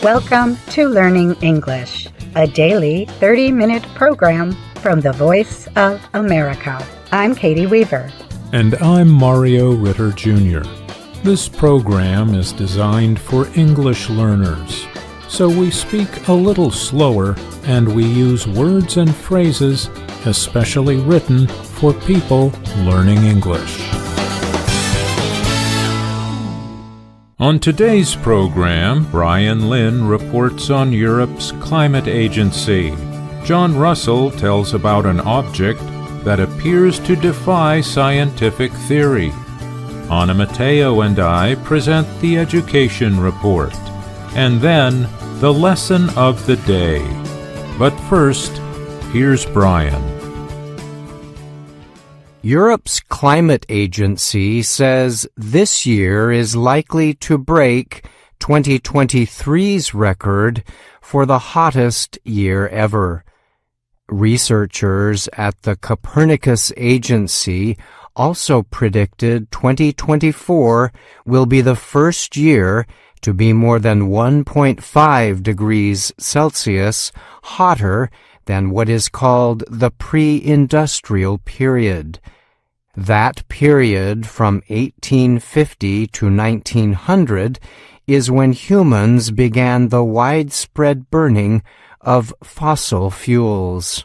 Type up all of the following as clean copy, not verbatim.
Welcome to Learning English, a daily 30-minute program from the Voice of America. I'm Katie Weaver. And I'm Mario Ritter Jr. This program is designed for English learners, so we speak a little slower and we use words and phrases especially written for people learning English. On today's program, Brian Lynn reports on Europe's climate agency. John Russell tells about an object that appears to defy scientific theory. Ana Mateo and I present the education report, and then the lesson of the day. But first, here's Brian. Europe's climate agency says this year is likely to break 2023's record for the hottest year ever. Researchers at the Copernicus Agency also predicted 2024 will be the first year to be more than 1.5 degrees Celsius hotter than what is called the pre-industrial period. That period from 1850 to 1900 is when humans began the widespread burning of fossil fuels.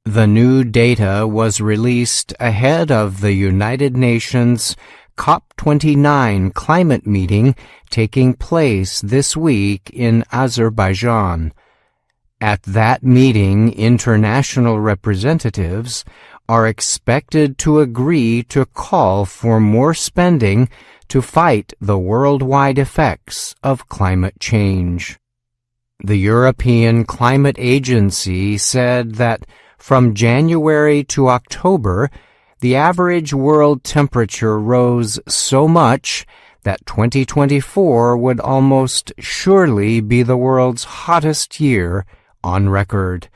The new data was released ahead of the United Nations COP29 climate meeting taking place this week in Azerbaijan. At that meeting, international representatives are expected to agree to call for more spending to fight the worldwide effects of climate change. The European Climate Agency said that from January to October, the average world temperature rose so much that 2024 would almost surely be the world's hottest year on record.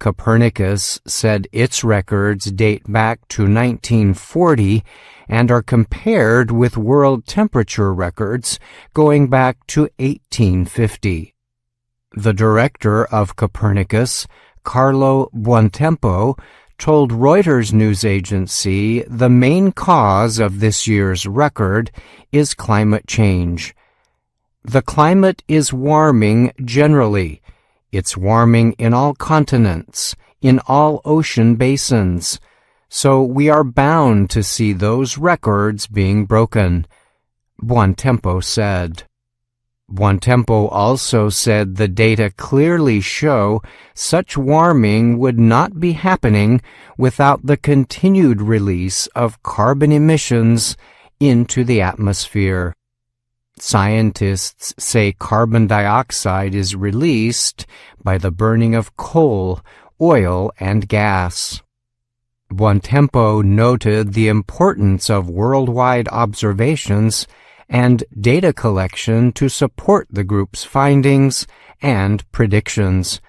Copernicus said its records date back to 1940 and are compared with world temperature records going back to 1850. The director of Copernicus, Carlo Buontempo, told Reuters news agency the main cause of this year's record is climate change. The climate is warming generally. It's warming in all continents, in all ocean basins. So we are bound to see those records being broken, Buontempo said. Buontempo also said the data clearly show such warming would not be happening without the continued release of carbon emissions into the atmosphere. Scientists say carbon dioxide is released by the burning of coal, oil, and gas. Buontempo noted the importance of worldwide observations and data collection to support the group's findings and predictions.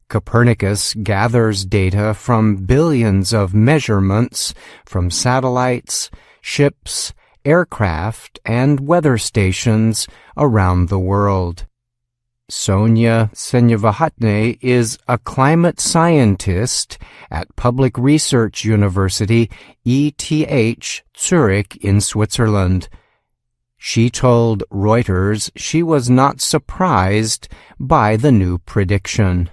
Copernicus gathers data from billions of measurements from satellites, ships, aircraft, and weather stations around the world. Sonia Senyevahatne is a climate scientist at Public Research University ETH Zurich in Switzerland. She told Reuters she was not surprised by the new prediction.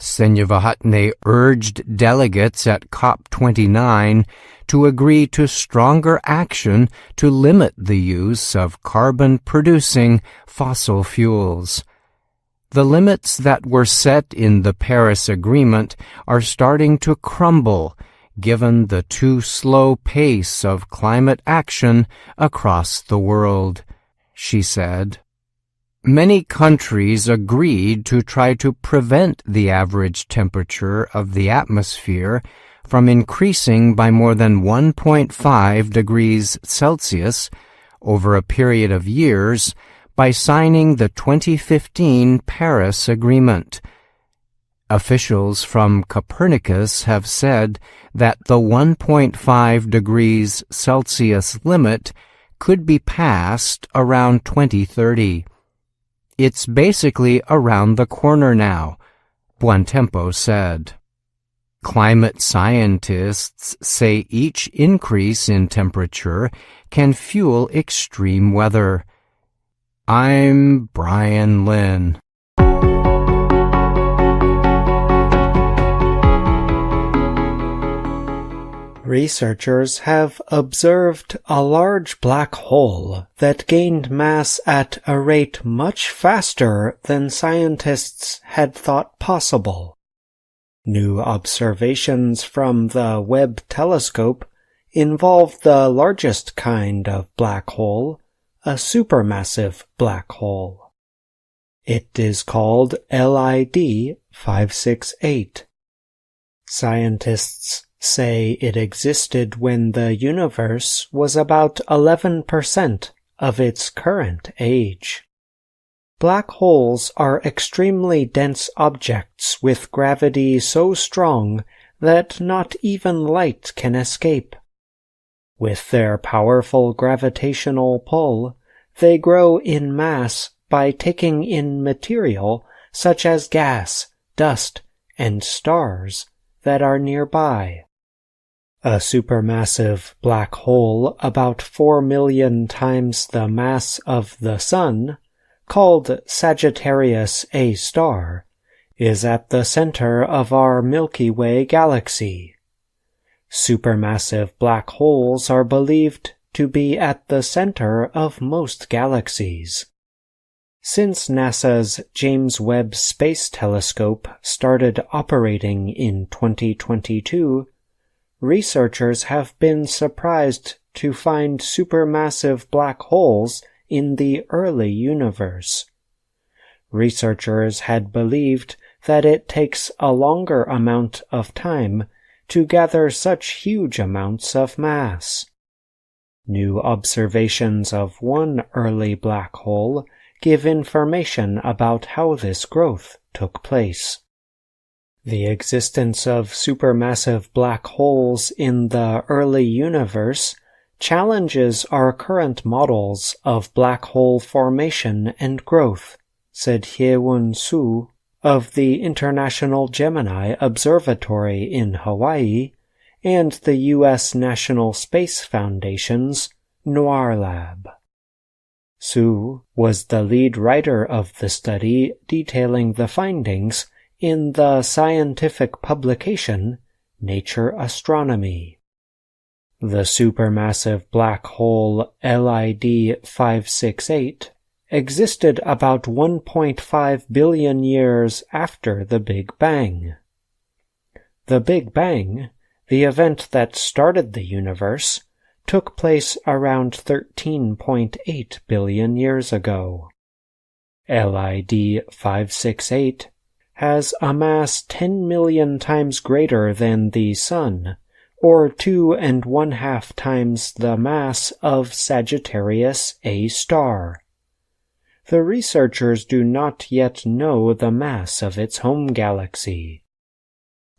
Senyevahatne urged delegates at COP29 to agree to stronger action to limit the use of carbon-producing fossil fuels. The limits that were set in the Paris Agreement are starting to crumble, given the too slow pace of climate action across the world, she said. Many countries agreed to try to prevent the average temperature of the atmosphere from increasing by more than 1.5 degrees Celsius over a period of years by signing the 2015 Paris Agreement. Officials from Copernicus have said that the 1.5 degrees Celsius limit could be passed around 2030. It's basically around the corner now, Buontempo said. Climate scientists say each increase in temperature can fuel extreme weather. I'm Brian Lynn. Researchers have observed a large black hole that gained mass at a rate much faster than scientists had thought possible. New observations from the Webb telescope involve the largest kind of black hole, a supermassive black hole. It is called LID 568. Scientists say it existed when the universe was about 11% of its current age. Black holes are extremely dense objects with gravity so strong that not even light can escape. With their powerful gravitational pull, they grow in mass by taking in material such as gas, dust, and stars that are nearby. A supermassive black hole about 4 million times the mass of the Sun, called Sagittarius A star, is at the center of our Milky Way galaxy. Supermassive black holes are believed to be at the center of most galaxies. Since NASA's James Webb Space Telescope started operating in 2022, researchers have been surprised to find supermassive black holes in the early universe. Researchers had believed that it takes a longer amount of time to gather such huge amounts of mass. New observations of one early black hole give information about how this growth took place. The existence of supermassive black holes in the early universe challenges our current models of black hole formation and growth, said Hye-Won Soo of the International Gemini Observatory in Hawaii and the U.S. National Space Foundation's NOIR Lab. Soo was the lead writer of the study detailing the findings in the scientific publication Nature Astronomy. The supermassive black hole LID 568 existed about 1.5 billion years after the Big Bang. The Big Bang, the event that started the universe, took place around 13.8 billion years ago. LID 568 has a mass 10 million times greater than the Sun, or 2.5 times the mass of Sagittarius A star. The researchers do not yet know the mass of its home galaxy.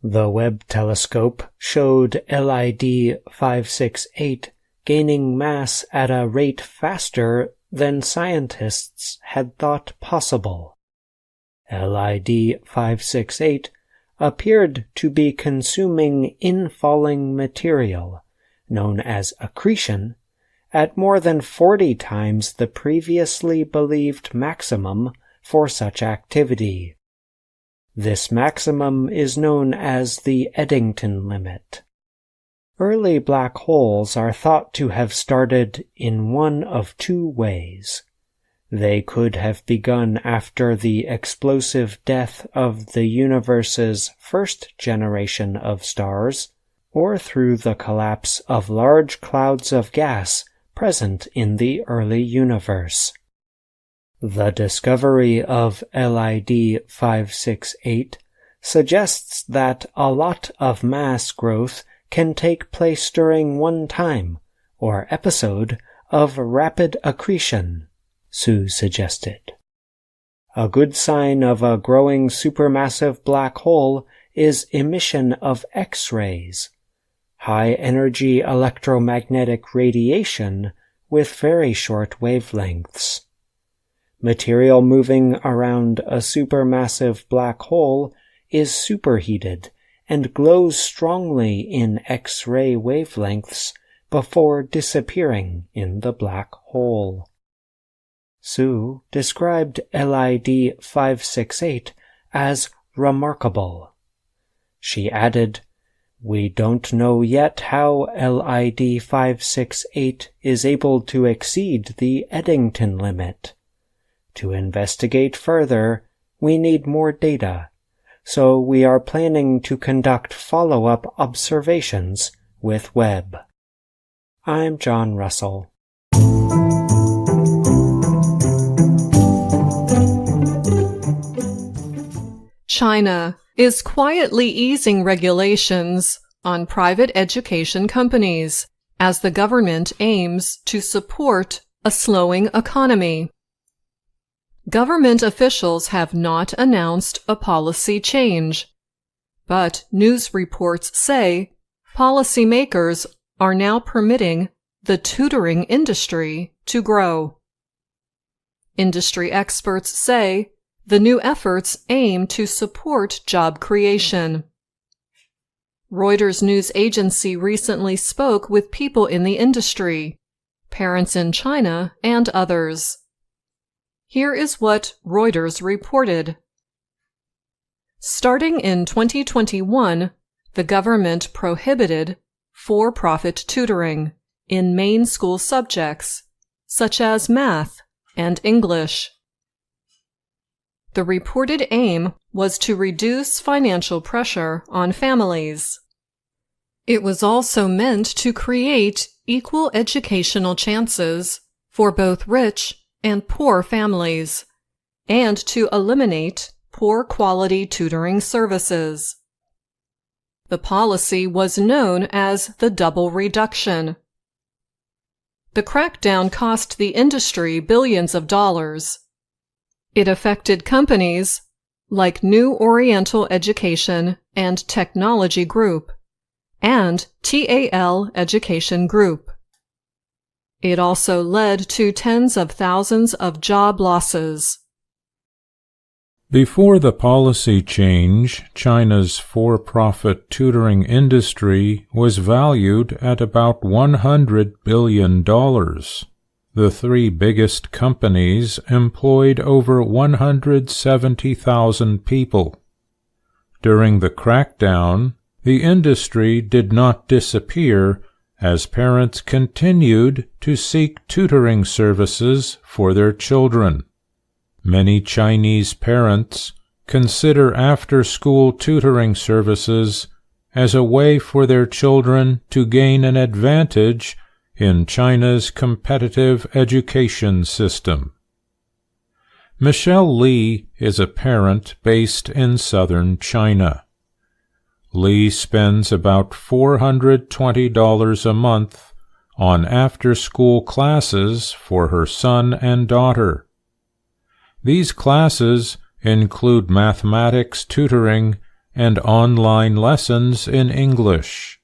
The Webb telescope showed LID 568 gaining mass at a rate faster than scientists had thought possible. LID 568 appeared to be consuming infalling material, known as accretion, at more than 40 times the previously believed maximum for such activity. This maximum is known as the Eddington limit. Early black holes are thought to have started in one of two ways. They could have begun after the explosive death of the universe's first generation of stars, or through the collapse of large clouds of gas present in the early universe. The discovery of LID 568 suggests that a lot of mass growth can take place during one time, or episode, of rapid accretion, Soo suggested. A good sign of a growing supermassive black hole is emission of X-rays. High-energy electromagnetic radiation, with very short wavelengths. Material moving around a supermassive black hole is superheated and glows strongly in X-ray wavelengths before disappearing in the black hole. Su described LID 568 as remarkable. She added, "We don't know yet how LID 568 is able to exceed the Eddington limit. To investigate further, we need more data, so we are planning to conduct follow-up observations with Webb." I'm John Russell. China is quietly easing regulations on private education companies as the government aims to support a slowing economy. Government officials have not announced a policy change, but news reports say policymakers are now permitting the tutoring industry to grow. Industry experts say the new efforts aim to support job creation. Reuters news agency recently spoke with people in the industry, parents in China, and others. Here is what Reuters reported. Starting in 2021, the government prohibited for-profit tutoring in main school subjects, such as math and English. The reported aim was to reduce financial pressure on families. It was also meant to create equal educational chances for both rich and poor families, and to eliminate poor quality tutoring services. The policy was known as the double reduction. The crackdown cost the industry billions of dollars. It affected companies like New Oriental Education and Technology Group and TAL Education Group. It also led to tens of thousands of job losses. Before the policy change, China's for-profit tutoring industry was valued at about $100 billion. The three biggest companies employed over 170,000 people. During the crackdown, the industry did not disappear as parents continued to seek tutoring services for their children. Many Chinese parents consider after-school tutoring services as a way for their children to gain an advantage in China's competitive education system. Michelle Lee is a parent based in southern China. Lee spends about $420 a month on after-school classes for her son and daughter. These classes include mathematics tutoring and online lessons in English.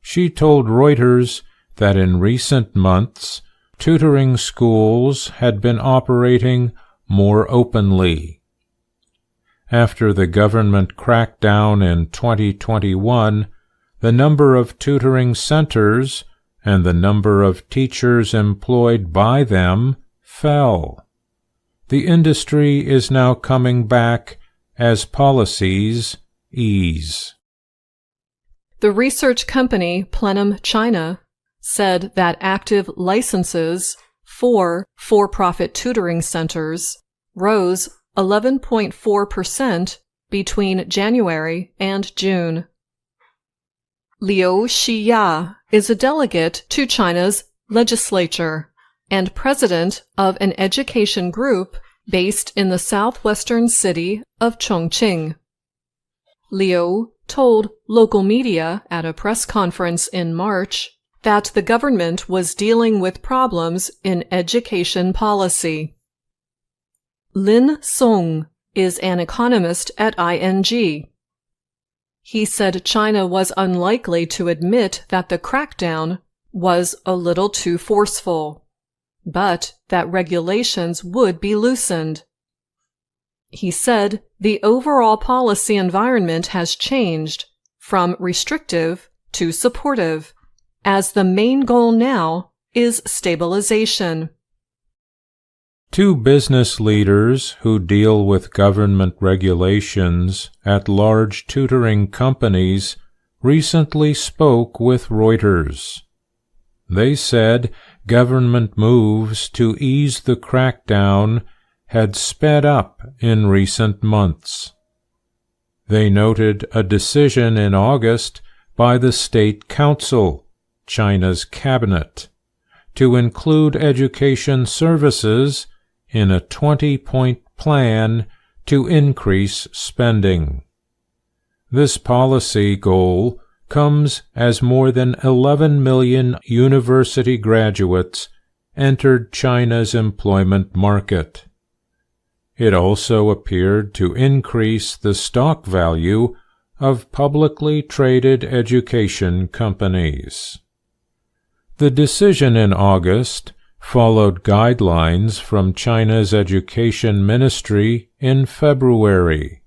She told Reuters that in recent months, tutoring schools had been operating more openly. After the government crackdown in 2021, the number of tutoring centers and the number of teachers employed by them fell. The industry is now coming back as policies ease. The research company Plenum China said that active licenses for for-profit tutoring centers rose 11.4% between January and June. Liu Xiya is a delegate to China's legislature and president of an education group based in the southwestern city of Chongqing. Liu told local media at a press conference in March that the government was dealing with problems in education policy. Lin Song is an economist at ING. He said China was unlikely to admit that the crackdown was a little too forceful, but that regulations would be loosened. He said the overall policy environment has changed from restrictive to supportive, as the main goal now is stabilization. Two business leaders who deal with government regulations at large tutoring companies recently spoke with Reuters. They said government moves to ease the crackdown had sped up in recent months. They noted a decision in August by the State Council, China's cabinet, to include education services in a 20-point plan to increase spending. This policy goal comes as more than 11 million university graduates entered China's employment market. It also appeared to increase the stock value of publicly traded education companies. The decision in August followed guidelines from China's Education Ministry in February.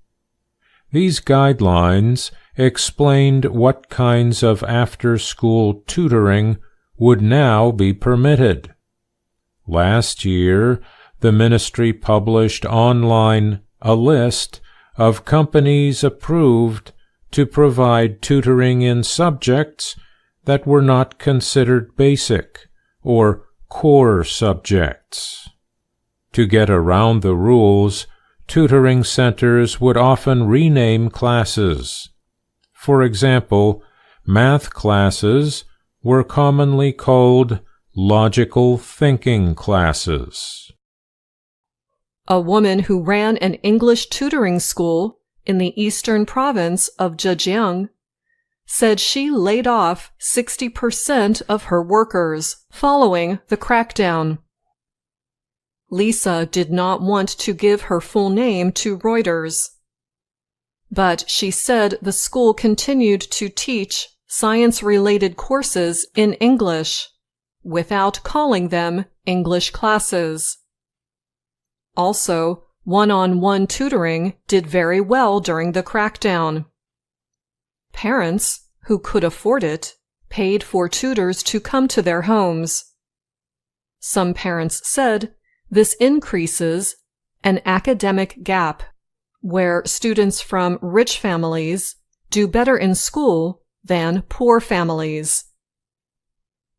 These guidelines explained what kinds of after-school tutoring would now be permitted. Last year, the ministry published online a list of companies approved to provide tutoring in subjects that were not considered basic or core subjects. To get around the rules, tutoring centers would often rename classes. For example, math classes were commonly called logical thinking classes. A woman who ran an English tutoring school in the eastern province of Zhejiang said she laid off 60% of her workers following the crackdown. Lisa did not want to give her full name to Reuters, but she said the school continued to teach science-related courses in English without calling them English classes. Also, one-on-one tutoring did very well during the crackdown. Parents, who could afford it, paid for tutors to come to their homes. Some parents said this increases an academic gap, where students from rich families do better in school than poor families.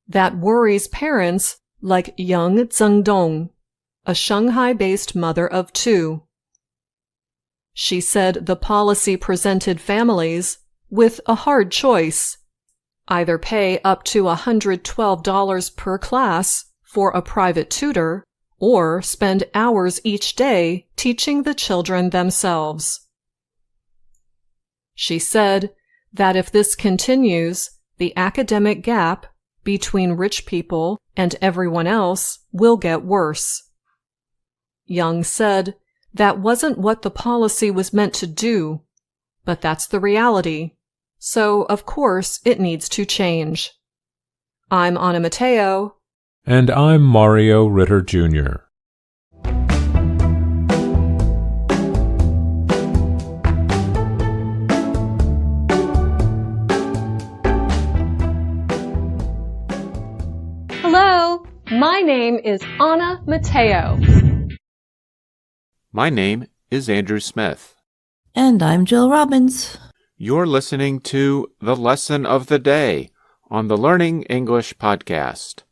That worries parents like Yang Zhengdong, a Shanghai-based mother of two. She said the policy presented families with a hard choice: either pay up to $112 per class for a private tutor, or spend hours each day teaching the children themselves. She said that if this continues, the academic gap between rich people and everyone else will get worse. Young said that wasn't what the policy was meant to do, but that's the reality. So, of course, it needs to change. I'm Anna Mateo. And I'm Mario Ritter Jr. Hello, my name is Anna Mateo. My name is Andrew Smith. And I'm Jill Robbins. You're listening to the Lesson of the Day on the Learning English podcast.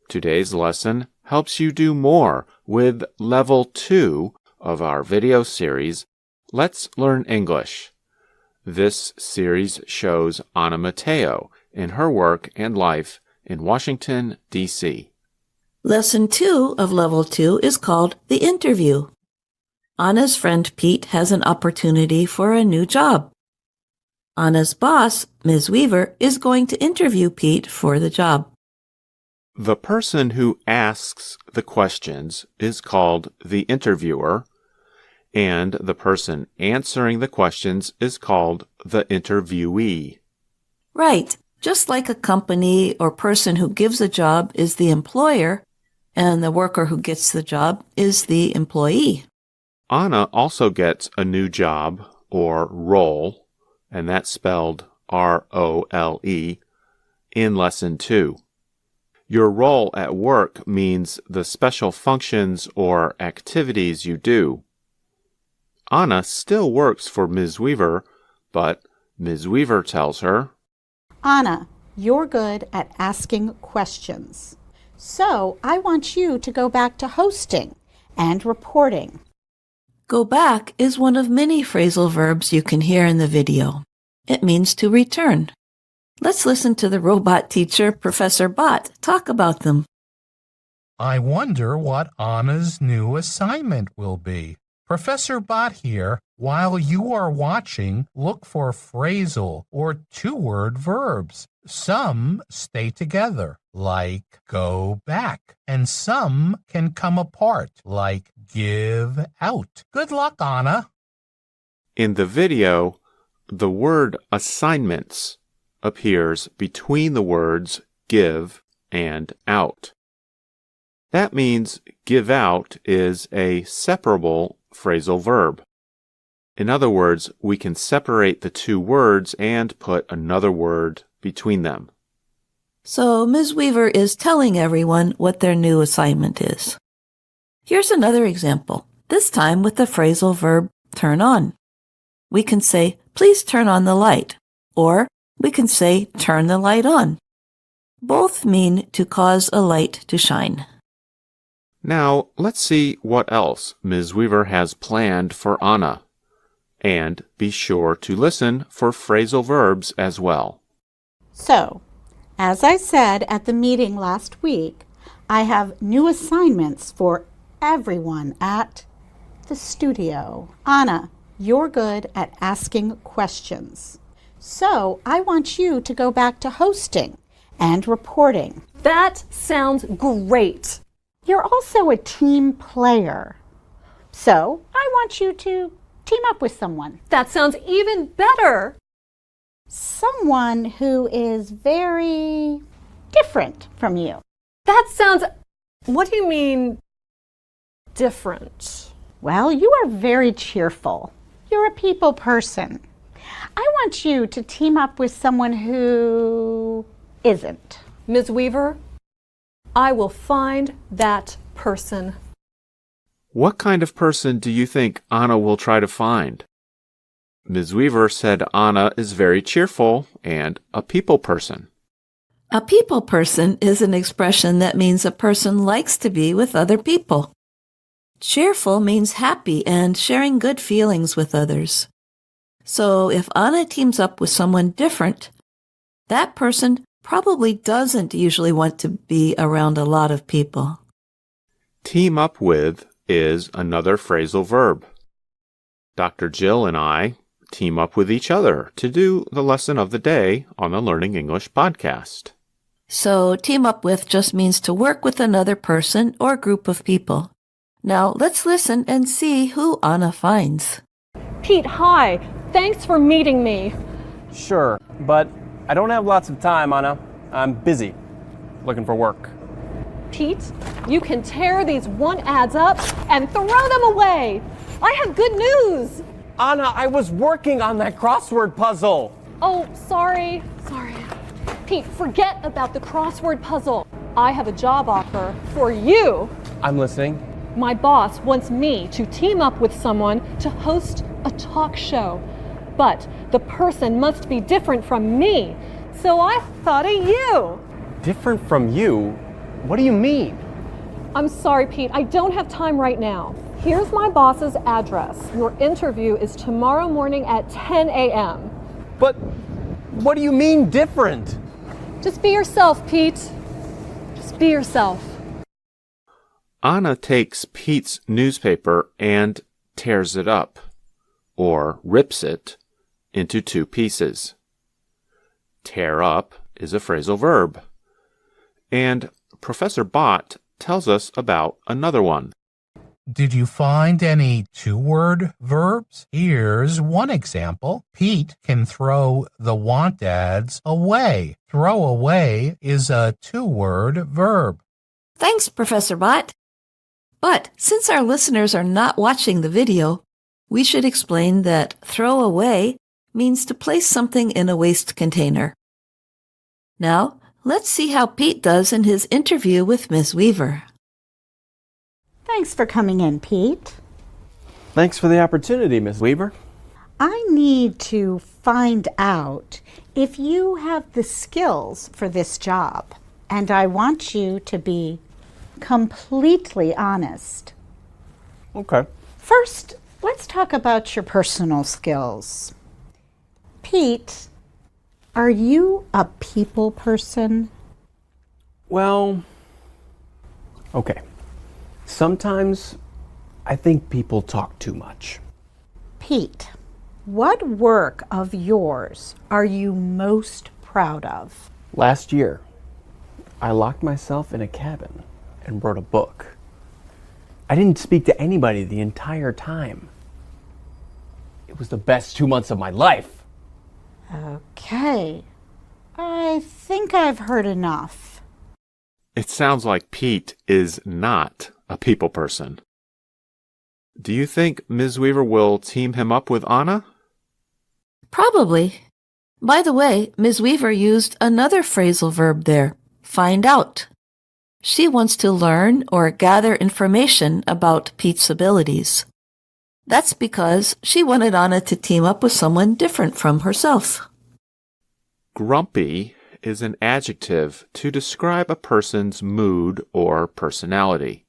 Today's lesson helps you do more with Level 2 of our video series, Let's Learn English. This series shows Anna Mateo in her work and life in Washington, D.C. Lesson 2 of Level 2 is called The Interview. Anna's friend Pete has an opportunity for a new job. Anna's boss, Ms. Weaver, is going to interview Pete for the job. The person who asks the questions is called the interviewer, and the person answering the questions is called the interviewee. Right. Just like a company or person who gives a job is the employer, and the worker who gets the job is the employee. Anna also gets a new job or role, and that's spelled R-O-L-E, in Lesson 2. Your role at work means the special functions or activities you do. Anna still works for Ms. Weaver, but Ms. Weaver tells her, Anna, you're good at asking questions. So I want you to go back to hosting and reporting. Go back is one of many phrasal verbs you can hear in the video. It means to return. Let's listen to the robot teacher, Professor Bott, talk about them. I wonder what Anna's new assignment will be. Professor Bott here. While you are watching, look for phrasal or two-word verbs. Some stay together, like go back, and some can come apart, like give out. Good luck, Anna. In the video, the word assignments appears between the words give and out. That means give out is a separable phrasal verb. In other words, we can separate the two words and put another word between them. So Ms. Weaver is telling everyone what their new assignment is. Here's another example, this time with the phrasal verb turn on. We can say, please turn on the light, or we can say, turn the light on. Both mean to cause a light to shine. Now, let's see what else Ms. Weaver has planned for Anna. And be sure to listen for phrasal verbs as well. So, as I said at the meeting last week, I have new assignments for everyone at the studio. Anna, you're good at asking questions. So I want you to go back to hosting and reporting. That sounds great. You're also a team player. So I want you to team up with someone. That sounds even better. Someone who is very different from you. That sounds... What do you mean, different? Well, you are very cheerful. You're a people person. I want you to team up with someone who isn't. Ms. Weaver, I will find that person. What kind of person do you think Anna will try to find? Ms. Weaver said Anna is very cheerful and a people person. A people person is an expression that means a person likes to be with other people. Cheerful means happy and sharing good feelings with others. So if Anna teams up with someone different, that person probably doesn't usually want to be around a lot of people. Team up with is another phrasal verb. Dr. Jill and I team up with each other to do the lesson of the day on the Learning English podcast. So team up with just means to work with another person or group of people. Now let's listen and see who Anna finds. Pete, hi. Thanks for meeting me. Sure, but I don't have lots of time, Anna. I'm busy, looking for work. Pete, you can tear these want ads up and throw them away. I have good news. Anna, I was working on that crossword puzzle. Oh, sorry. Pete, forget about the crossword puzzle. I have a job offer for you. I'm listening. My boss wants me to team up with someone to host a talk show. But the person must be different from me. So I thought of you. Different from you? What do you mean? I'm sorry, Pete. I don't have time right now. Here's my boss's address. Your interview is tomorrow morning at 10 a.m. But what do you mean different? Just be yourself, Pete. Just be yourself. Anna takes Pete's newspaper and tears it up, or rips it, into two pieces. Tear up is a phrasal verb. And Professor Bott tells us about another one. Did you find any two-word verbs? Here's one example. Pete can throw the want ads away. Throw away is a two-word verb. Thanks, Professor Bott. But since our listeners are not watching the video, we should explain that throw away means to place something in a waste container. Now, let's see how Pete does in his interview with Ms. Weaver. Thanks for coming in, Pete. Thanks for the opportunity, Ms. Weaver. I need to find out if you have the skills for this job, and I want you to be completely honest. Okay. First, let's talk about your personal skills. Pete, are you a people person? Well, okay. Sometimes I think people talk too much. Pete, what work of yours are you most proud of? Last year, I locked myself in a cabin and wrote a book. I didn't speak to anybody the entire time. It was the best 2 months of my life. Okay. I think I've heard enough. It sounds like Pete is not a people person. Do you think Ms. Weaver will team him up with Anna? Probably. By the way, Ms. Weaver used another phrasal verb there, find out. She wants to learn or gather information about Pete's abilities. That's because she wanted Anna to team up with someone different from herself. Grumpy is an adjective to describe a person's mood or personality.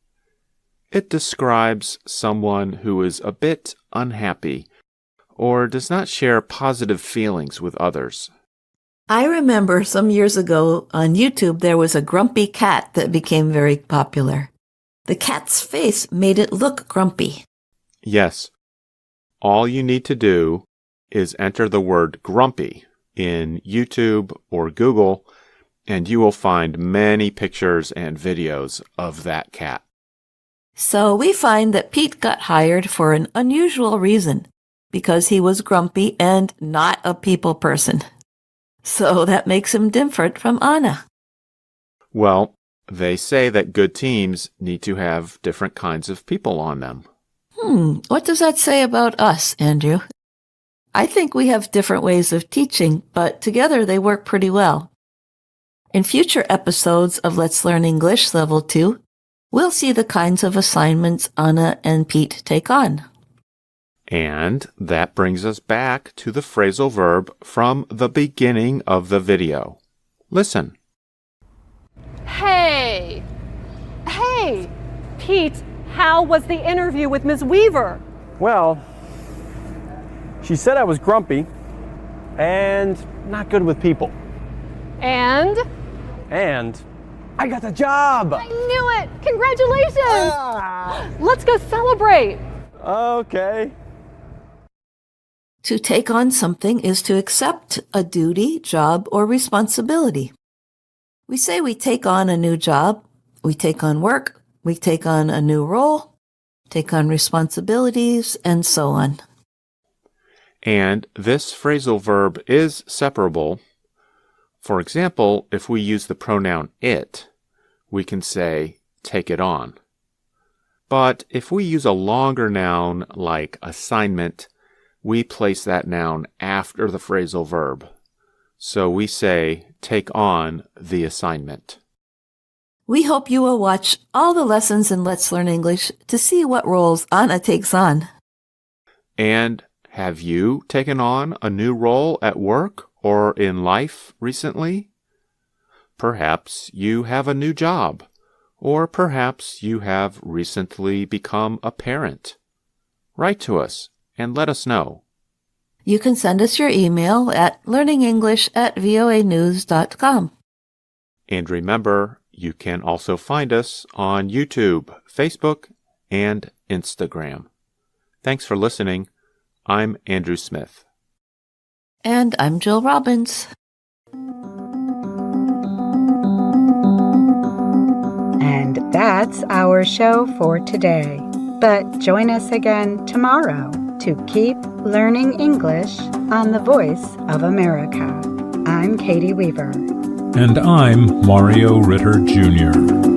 It describes someone who is a bit unhappy or does not share positive feelings with others. I remember some years ago on YouTube there was a grumpy cat that became very popular. The cat's face made it look grumpy. Yes. All you need to do is enter the word grumpy in YouTube or Google, and you will find many pictures and videos of that cat. So we find that Pete got hired for an unusual reason, because he was grumpy and not a people person. So that makes him different from Anna. Well, they say that good teams need to have different kinds of people on them. What does that say about us, Andrew? I think we have different ways of teaching, but together they work pretty well. In future episodes of Let's Learn English Level 2, we'll see the kinds of assignments Anna and Pete take on. And that brings us back to the phrasal verb from the beginning of the video. Listen. Hey, Pete, how was the interview with Ms. Weaver? Well, she said I was grumpy and not good with people. And I got the job! I knew it! Congratulations! Let's go celebrate! Okay. To take on something is to accept a duty, job, or responsibility. We say we take on a new job, we take on work, we take on a new role, take on responsibilities, and so on. And this phrasal verb is separable. For example, if we use the pronoun it, we can say take it on. But if we use a longer noun like assignment, we place that noun after the phrasal verb. So we say take on the assignment. We hope you will watch all the lessons in Let's Learn English to see what roles Anna takes on. And have you taken on a new role at work or in life recently? Perhaps you have a new job, or perhaps you have recently become a parent. Write to us and let us know. You can send us your email at learningenglish@voanews.com. And remember, you can also find us on YouTube, Facebook, and Instagram. Thanks for listening. I'm Andrew Smith. And I'm Jill Robbins. And that's our show for today. But join us again tomorrow to keep learning English on the Voice of America. I'm Katie Weaver. And I'm Mario Ritter Jr.